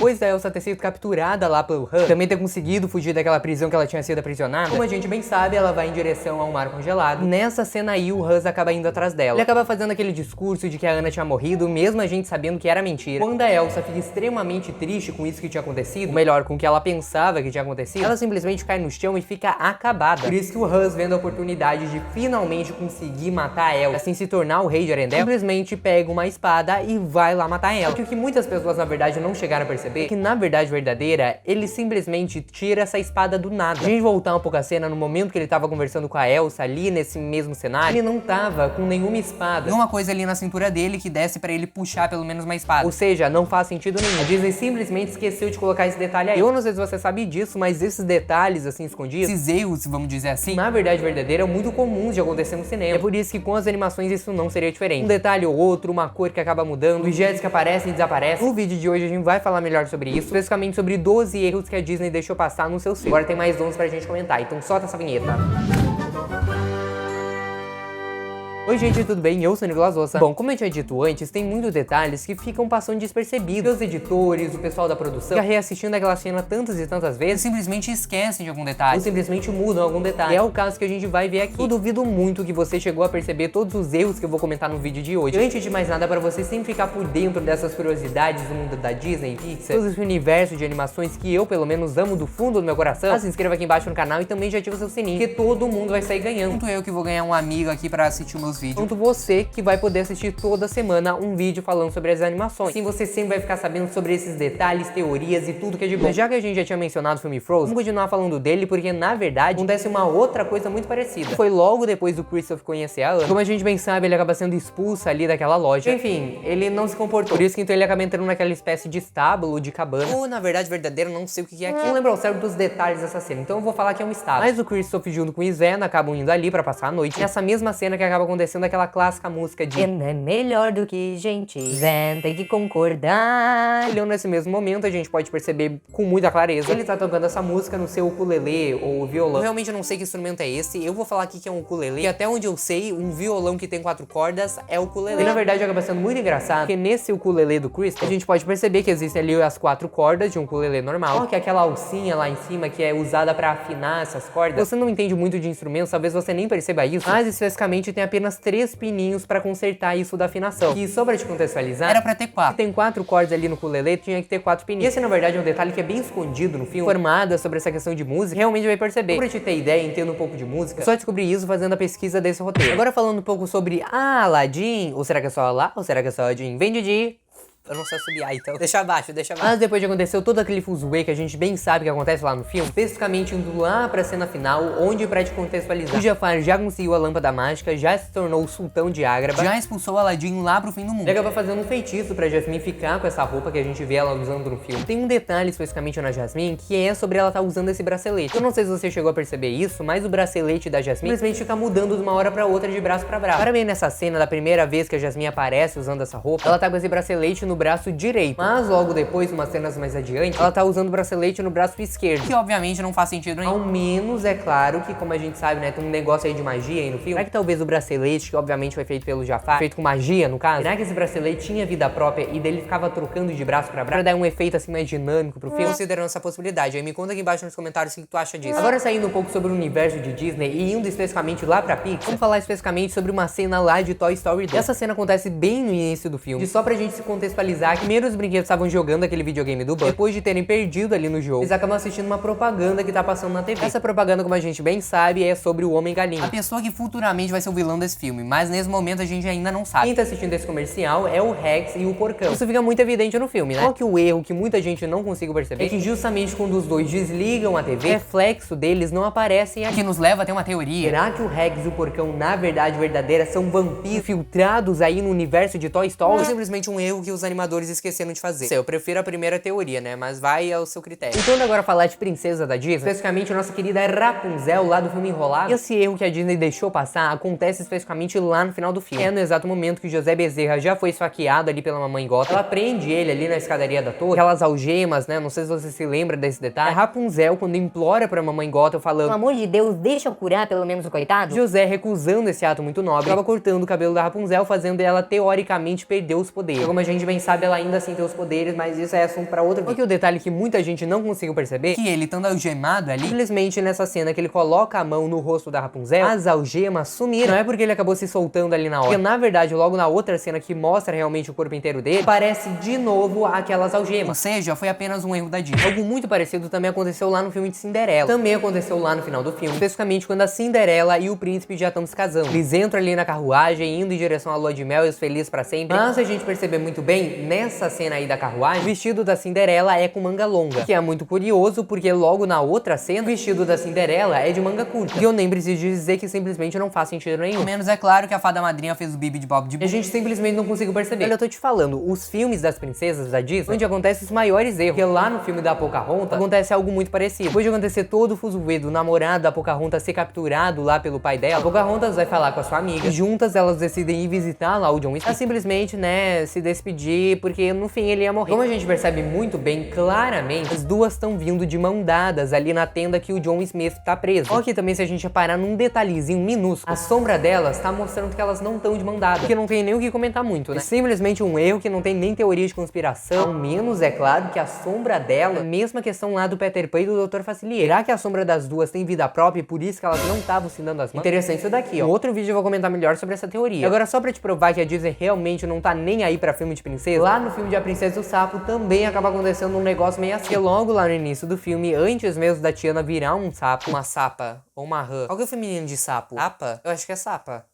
depois da Elsa ter sido capturada lá pelo Han, também ter conseguido fugir daquela prisão que ela tinha sido aprisionada, como a gente bem sabe, ela vai em direção ao mar congelado. Nessa cena aí, o Hans acaba indo atrás dela. Ele acaba fazendo aquele discurso de que a Anna tinha morrido, mesmo a gente sabendo que era mentira. Quando a Elsa fica extremamente triste com isso que tinha acontecido, ou melhor, com o que ela pensava que tinha acontecido, ela simplesmente cai no chão e fica acabada. Por isso que o Hans, vendo a oportunidade de finalmente conseguir matar a Elsa, assim se tornar o rei de Arendelle, simplesmente pega uma espada e vai lá matar ela. Porque o que muitas pessoas na verdade não chegaram a perceber é que na verdade verdadeira, ele simplesmente tira essa espada do nada. A gente voltar um pouco a cena, no momento que ele tava conversando com a Elsa ali nesse mesmo cenário, ele não tava com nenhuma espada. Tem uma coisa ali na cintura dele que desce pra ele puxar pelo menos uma espada. Ou seja, não faz sentido nenhum. A Disney simplesmente esqueceu de colocar esse detalhe aí. Eu não sei se você sabe disso, mas esses detalhes assim escondidos, esses erros, vamos dizer assim, na verdade verdadeira, é muito comuns de acontecer no cinema. É por isso que com as animações isso não seria diferente. Um detalhe ou outro, uma cor que acaba mudando, objetos que aparecem e desaparecem. No vídeo de hoje a gente vai falar melhor sobre isso, especificamente sobre 12 erros que a Disney deixou passar no seu filme. Agora tem mais 11 pra gente comentar, então solta essa vinheta. Oi gente, tudo bem? Eu sou o Nicolas Ossa. Bom, como eu tinha dito antes, tem muitos detalhes que ficam passando despercebidos. Os editores, o pessoal da produção, fica reassistindo aquela cena tantas e tantas vezes, simplesmente esquecem de algum detalhe, ou simplesmente mudam algum detalhe. É o caso que a gente vai ver aqui. Eu duvido muito que você chegou a perceber todos os erros que eu vou comentar no vídeo de hoje. Antes de mais nada, para você sempre ficar por dentro dessas curiosidades do mundo da Disney, Pixar, todo esse universo de animações que eu, pelo menos, amo do fundo do meu coração, se inscreva aqui embaixo no canal e também já ativa o seu sininho, porque todo mundo vai sair ganhando. Tanto eu que vou ganhar um amigo aqui pra assistir meus vídeos, quanto você que vai poder assistir toda semana um vídeo falando sobre as animações. Assim você sempre vai ficar sabendo sobre esses detalhes, teorias e tudo que é de bom. Mas já que a gente já tinha mencionado o filme Frozen, vamos continuar falando dele, porque na verdade acontece uma outra coisa muito parecida. Foi logo depois do Kristoff conhecer a Anna. Como a gente bem sabe, ele acaba sendo expulso ali daquela loja. Enfim, ele não se comportou. Por isso que então ele acaba entrando naquela espécie de estábulo, de cabana. Ou na verdade verdadeiro, não sei o que é aqui. Não lembro ao certo dos detalhes dessa cena, então eu vou falar que é um estábulo. Mas o Kristoff junto com o Sven acabam indo ali pra passar a noite. Nessa mesma cena que acaba acontecendo aquela clássica música de "Ele é melhor do que gente, Sven tem que concordar". Olhando nesse mesmo momento, a gente pode perceber com muita clareza ele tá tocando essa música no seu ukulele ou violão. Eu realmente não sei que instrumento é esse, eu vou falar aqui que é um ukulele, e até onde eu sei, um violão que tem 4 cordas é o ukulele. E na verdade acaba sendo muito engraçado, porque nesse ukulele do Kristoff, a gente pode perceber que existem ali as 4 cordas de um ukulele normal, que é aquela alcinha lá em cima que é usada pra afinar essas cordas. Você não entende muito de instrumentos, talvez você nem perceba isso, mas especificamente tem apenas 3 pininhos pra consertar isso da afinação. E só pra te contextualizar, era pra ter 4. Se tem 4 cordas ali no ukulele, tinha que ter 4 pininhos. E esse na verdade é um detalhe que é bem escondido no filme. Formada sobre essa questão de música, realmente vai perceber. Pra te ter ideia, entendo um pouco de música, só descobri isso fazendo a pesquisa desse roteiro. Agora falando um pouco sobre Aladdin, ou será que é só Alá, ou será que é só Aladdin? Vem Didi. Eu não sei assobiar, então deixa abaixo, deixa abaixo. Mas depois de acontecer todo aquele fuzuê que a gente bem sabe que acontece lá no filme, especificamente indo lá pra cena final, onde pra te contextualizar, o Jafar já conseguiu a lâmpada mágica, já se tornou o sultão de Ágraba, já expulsou Aladdin lá pro fim do mundo. Ele acaba fazendo um feitiço pra Jasmine ficar com essa roupa que a gente vê ela usando no filme. Tem um detalhe especificamente na Jasmine, que é sobre ela estar usando esse bracelete. Eu não sei se você chegou a perceber isso, mas o bracelete da Jasmine simplesmente fica mudando de uma hora pra outra, de braço pra braço. Para ver nessa cena, da primeira vez que a Jasmine aparece usando essa roupa, ela tá com esse bracelete no braço direito. Mas logo depois, umas cenas mais adiante, ela tá usando o bracelete no braço esquerdo, que obviamente não faz sentido nenhum. Ao menos, é claro que, como a gente sabe, né, tem um negócio aí de magia aí no filme. Será que talvez o bracelete, que obviamente foi feito pelo Jafar, feito com magia, no caso, será que esse bracelete tinha vida própria e dele ficava trocando de braço pra braço, pra dar um efeito assim mais dinâmico pro filme? Considerando essa possibilidade, aí me conta aqui embaixo nos comentários o que tu acha disso. Agora, saindo um pouco sobre o universo de Disney e indo especificamente lá pra Pixar, vamos falar especificamente sobre uma cena lá de Toy Story 2. Essa cena acontece bem no início do filme, e só pra gente se contextualizar, que primeiro os brinquedos estavam jogando aquele videogame do Buzz. Depois de terem perdido ali no jogo, eles acabam assistindo uma propaganda que tá passando na TV. Essa propaganda, como a gente bem sabe, é sobre o Homem-Galinha, a pessoa que futuramente vai ser o vilão desse filme, mas nesse momento a gente ainda não sabe. Quem tá assistindo esse comercial é o Rex e o Porcão. Isso fica muito evidente no filme, né? Qual que o erro que muita gente não conseguiu perceber é que justamente quando os dois desligam a TV, o reflexo deles não aparecem aqui, que nos leva a ter uma teoria. Será que o Rex e o Porcão, na verdade verdadeira, são vampiros filtrados aí no universo de Toy Story? Ou é simplesmente um erro que os animadores esqueceram de fazer? Eu prefiro a primeira teoria, né? Mas vai ao seu critério. Então, agora falar de princesa da Disney, especificamente a nossa querida Rapunzel, lá do filme Enrolado. E esse erro que a Disney deixou passar acontece especificamente lá no final do filme. É no exato momento que José Bezerra já foi esfaqueado ali pela mamãe Gota. Ela prende ele ali na escadaria da torre, aquelas algemas, né? Não sei se você se lembra desse detalhe. A Rapunzel, quando implora pra mamãe Gota, falando: "Pelo amor de Deus, deixa eu curar pelo menos o coitado." José, recusando esse ato muito nobre, acaba cortando o cabelo da Rapunzel, fazendo ela teoricamente perder os poderes. Então, como a gente bem sabe, ela ainda assim tem os poderes, mas isso é assunto pra outro vídeo. Só que o detalhe que muita gente não conseguiu perceber, que ele estando algemado ali, simplesmente nessa cena que ele coloca a mão no rosto da Rapunzel, as algemas sumiram. Não é porque ele acabou se soltando ali na hora, porque na verdade, logo na outra cena que mostra realmente o corpo inteiro dele, aparece de novo aquelas algemas. Ou seja, foi apenas um erro da Disney. Algo muito parecido também aconteceu lá no filme de Cinderela. Também aconteceu lá no final do filme, especificamente quando a Cinderela e o príncipe já estão se casando. Eles entram ali na carruagem, indo em direção à lua de mel e os felizes pra sempre. Mas se a gente perceber muito bem, nessa cena aí da carruagem, o vestido da Cinderela é com manga longa, que é muito curioso, porque logo na outra cena, o vestido da Cinderela é de manga curta. E eu nem preciso dizer que simplesmente não faz sentido nenhum. Ao menos é claro que a fada madrinha fez o Bibi de Bob de Boo. E a gente simplesmente não conseguiu perceber. Olha, eu tô te falando, os filmes das princesas da Disney, onde acontecem os maiores erros. Porque lá no filme da Pocahontas, acontece algo muito parecido. Depois de acontecer todo o fuzuê do namorado da Pocahontas ser capturado lá pelo pai dela, a Pocahontas vai falar com a sua amiga, e juntas elas decidem ir visitar lá o John Smith, pra simplesmente, né, se despedir, porque no fim ele ia morrer. Como a gente percebe muito bem, claramente, as duas estão vindo de mão dadas ali na tenda que o John Smith tá preso. Só que também, se a gente reparar num detalhezinho minúsculo, a sombra delas tá mostrando que elas não estão de mão dada, porque não tem nem o que comentar muito, né? É simplesmente um erro que não tem nem teoria de conspiração, ao menos é claro que a sombra dela, a mesma questão lá do Peter Pan e do Dr. Facilier. Será que a sombra das duas tem vida própria e por isso que elas não estavam se dando as mãos? Interessante isso daqui, ó. No outro vídeo eu vou comentar melhor sobre essa teoria. E agora, só pra te provar que a Disney realmente não tá nem aí pra filme de princesa, lá no filme de A Princesa e o Sapo também acaba acontecendo um negócio meio assim. Porque logo lá no início do filme, antes mesmo da Tiana virar um sapo, uma sapa ou uma rã. Qual que é o feminino de sapo? Sapa? Eu acho que é sapa.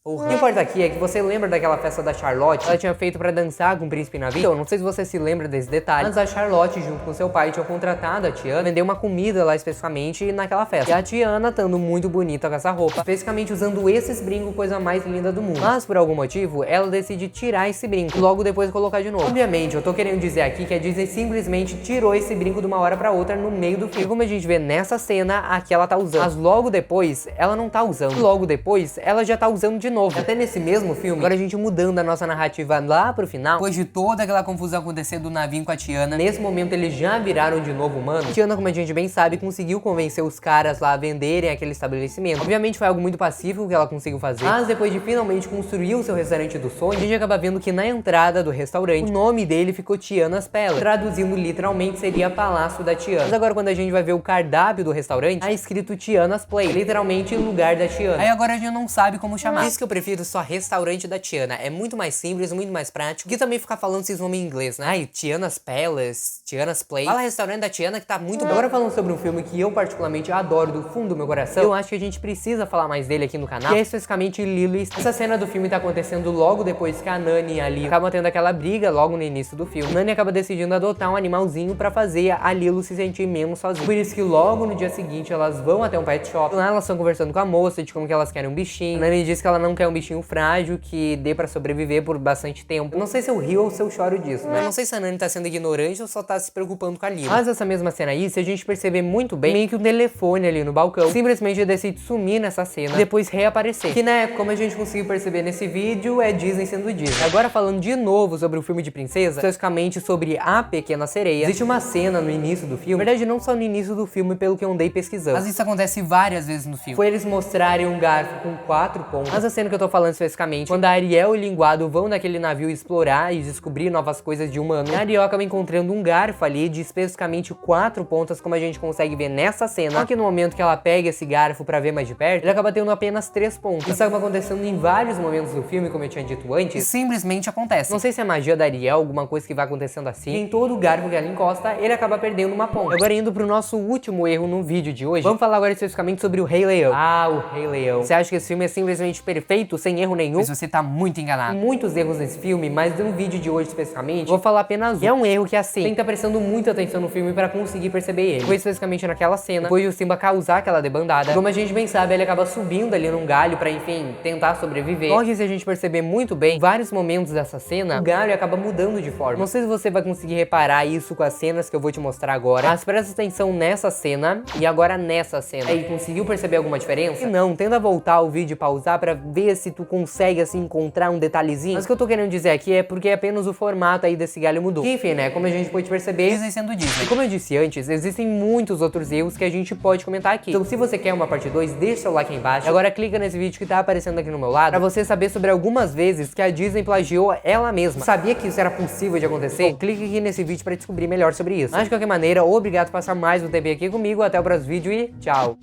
O que importa aqui é que você lembra daquela festa da Charlotte? Ela tinha feito pra dançar com o príncipe na vida? Então, não sei se você se lembra desse detalhe, mas a Charlotte, junto com seu pai, tinha contratado a Tiana, vender uma comida lá especificamente naquela festa. E a Tiana, estando muito bonita com essa roupa, especificamente usando esses brincos, coisa mais linda do mundo. Mas, por algum motivo, ela decide tirar esse brinco e logo depois colocar de novo. Obviamente, eu tô querendo dizer aqui que a Disney simplesmente tirou esse brinco de uma hora pra outra no meio do filme. E como a gente vê nessa cena, aqui ela tá usando. Mas logo depois, ela não tá usando. E logo depois, ela já tá usando de novo. Até nesse mesmo filme, agora a gente mudando a nossa narrativa lá pro final, depois de toda aquela confusão acontecer do navio com a Tiana, nesse momento eles já viraram de novo humanos. Tiana, como a gente bem sabe, conseguiu convencer os caras lá a venderem aquele estabelecimento. Obviamente foi algo muito pacífico que ela conseguiu fazer, mas depois de finalmente construir o seu restaurante do sonho, a gente acaba vendo que na entrada do restaurante, o nome dele ficou Tiana's Palace, traduzindo literalmente seria Palácio da Tiana. Mas agora quando a gente vai ver o cardápio do restaurante, tá escrito Tiana's Place, literalmente lugar da Tiana. Aí agora a gente não sabe como chamar. Por isso que eu prefiro só restaurante da Tiana. É muito mais simples, muito mais prático. Que também ficar falando esses nomes em inglês, né? Ai, Tiana's Palace, Tiana's Place. Fala restaurante da Tiana que tá muito bom. Agora falando sobre um filme que eu particularmente adoro do fundo do meu coração, eu acho que a gente precisa falar mais dele aqui no canal, que é especificamente Lilo e Stitch. Essa cena do filme tá acontecendo logo depois que a Nani e a Lilo acabam tendo aquela briga logo no início do filme. Nani acaba decidindo adotar um animalzinho pra fazer a Lilo se sentir menos sozinha. Por isso que logo no dia seguinte elas vão até um pet shop. Lá elas estão conversando com a moça de como que elas querem um bichinho. A Nani diz que ela não quer um bichinho frágil, que dê pra sobreviver por bastante tempo. Eu não sei se eu rio ou se eu choro disso, né? Eu não sei se a Nani tá sendo ignorante ou só tá se preocupando com a Lilo. Mas essa mesma cena aí, se a gente perceber muito bem, meio que um telefone ali no balcão simplesmente decide sumir nessa cena e depois reaparecer. Que, né, como a gente conseguiu perceber nesse vídeo, é Disney sendo Disney. Agora falando de novo sobre o filme de princesa, especificamente sobre A Pequena Sereia, existe uma cena no início do filme, na verdade não só no início do filme, pelo que eu andei pesquisando, mas isso acontece várias vezes no filme. Foi eles mostrarem um garfo com 4 pontas. Mas a cena que eu tô falando especificamente, quando a Ariel e o Linguado vão naquele navio explorar e descobrir novas coisas de humano, a Ariel acaba encontrando um garfo ali de especificamente 4 pontas, como a gente consegue ver nessa cena. Só que no momento que ela pega esse garfo pra ver mais de perto, ele acaba tendo apenas 3 pontas. Isso acaba acontecendo em vários momentos do filme, como eu tinha dito antes, e simplesmente acontece. Não sei se é magia da Ariel, alguma coisa que vai acontecendo assim, e em todo garfo que ela encosta, ele acaba perdendo uma ponta. Agora indo pro nosso último erro no vídeo de hoje, vamos falar agora especificamente sobre o Rei Leão. Ah, o Rei Leão. Você acha que esse filme é simplesmente perfeito, sem erro nenhum? Mas você tá muito enganado. Muitos erros nesse filme, mas no vídeo de hoje especificamente, vou falar apenas um. E é um erro que assim, tem que estar prestando muita atenção no filme pra conseguir perceber ele. Foi especificamente naquela cena, depois de o Simba causar aquela debandada, como a gente bem sabe, ele acaba subindo ali num galho pra, enfim, tentar sobreviver. Só que se a gente perceber muito bem, vários momentos dessa cena, o galho acaba mudando de forma. Não sei se você vai conseguir reparar isso com as cenas que eu vou te mostrar agora, mas presta atenção nessa cena e agora nessa cena. Aí, conseguiu perceber alguma diferença? Se não, tenta voltar o vídeo e pausar pra ver saber se tu consegue, assim, encontrar um detalhezinho. Mas o que eu tô querendo dizer aqui é porque apenas o formato aí desse galho mudou. Enfim, né, como a gente pode perceber, Disney sendo Disney. E como eu disse antes, existem muitos outros erros que a gente pode comentar aqui. Então se você quer uma parte 2, deixa seu like aí embaixo. Agora clica nesse vídeo que tá aparecendo aqui no meu lado, pra você saber sobre algumas vezes que a Disney plagiou ela mesma. Sabia que isso era possível de acontecer? Então, clique aqui nesse vídeo pra descobrir melhor sobre isso. Mas de qualquer maneira, obrigado por passar mais um tempo aqui comigo. Até o próximo vídeo e tchau!